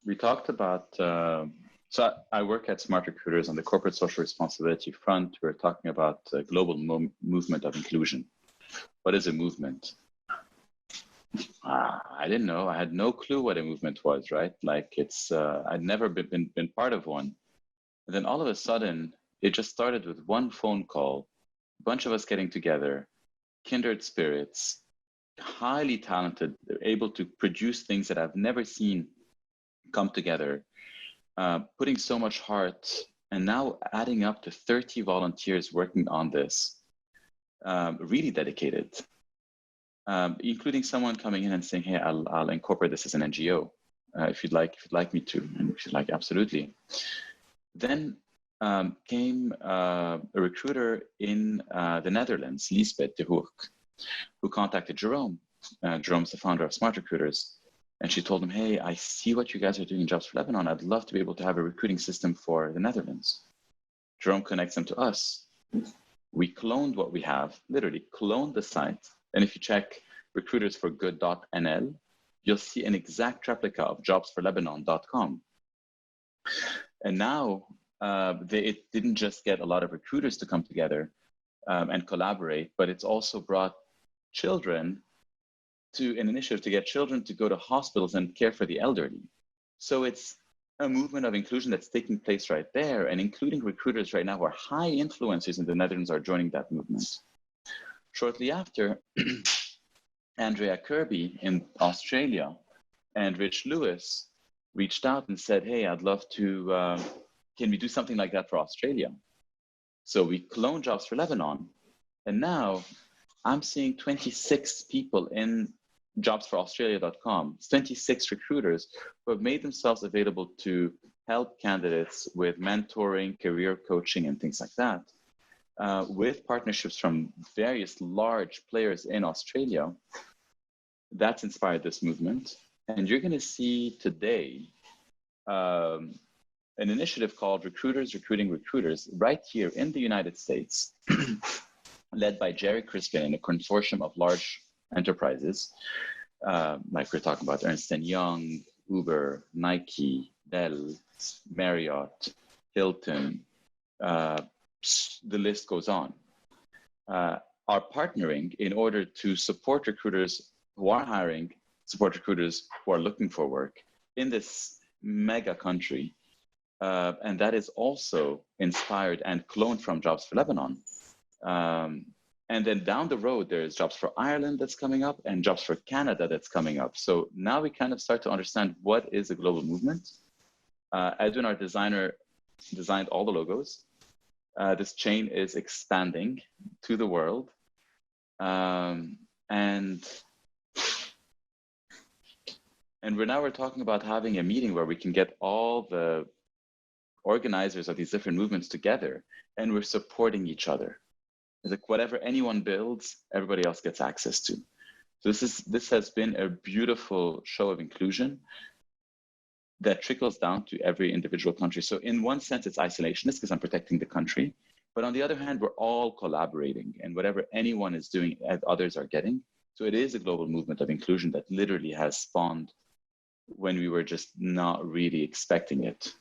we talked about, so I work at Smart Recruiters on the corporate social responsibility front. We're talking about a global movement of inclusion. What is a movement? I didn't know. I had no clue what a movement was, right? Like I'd never been part of one. And then all of a sudden, it just started with one phone call, a bunch of us getting together, kindred spirits, highly talented, able to produce things that I've never seen come together, putting so much heart, and now adding up to 30 volunteers working on this, really dedicated, including someone coming in and saying, hey, I'll incorporate this as an NGO, if you'd like me to, and if you'd like, absolutely. Then came a recruiter in the Netherlands, Lisbeth de Hoek, who contacted Jerome. Jerome's the founder of Smart Recruiters. And she told him, hey, I see what you guys are doing in Jobs for Lebanon. I'd love to be able to have a recruiting system for the Netherlands. Jerome connects them to us. We cloned what we have, literally cloned the site. And if you check recruitersforgood.nl, you'll see an exact replica of jobsforlebanon.com. And now it didn't just get a lot of recruiters to come together and collaborate, but it's also brought children to an initiative to get children to go to hospitals and care for the elderly. So it's a movement of inclusion that's taking place right there, and including recruiters right now who are high influencers in the Netherlands are joining that movement. Shortly after, Andrea Kirby in Australia and Rich Lewis reached out and said, hey, I'd love to, can we do something like that for Australia? So we cloned Jobs for Lebanon. And now I'm seeing 26 people in jobsforaustralia.com, 26 recruiters who have made themselves available to help candidates with mentoring, career coaching, and things like that, with partnerships from various large players in Australia. That's inspired this movement. And you're going to see today an initiative called Recruiters Recruiting Recruiters right here in the United States, led by Jerry Crispin in a consortium of large enterprises, like we're talking about Ernst & Young, Uber, Nike, Dell, Marriott, Hilton, the list goes on, are partnering in order to support recruiters who are hiring, support recruiters who are looking for work in this mega country. And that is also inspired and cloned from Jobs for Lebanon. And then down the road, there's Jobs for Ireland that's coming up and Jobs for Canada that's coming up. So now we kind of start to understand what is a global movement. Edwin, our designer, designed all the logos. This chain is expanding to the world. And we're talking about having a meeting where we can get all the organizers of these different movements together, and we're supporting each other. It's like whatever anyone builds, everybody else gets access to. So this has been a beautiful show of inclusion that trickles down to every individual country. So in one sense, it's isolationist because I'm protecting the country. But on the other hand, we're all collaborating, and whatever anyone is doing, others are getting. So it is a global movement of inclusion that literally has spawned when we were just not really expecting it.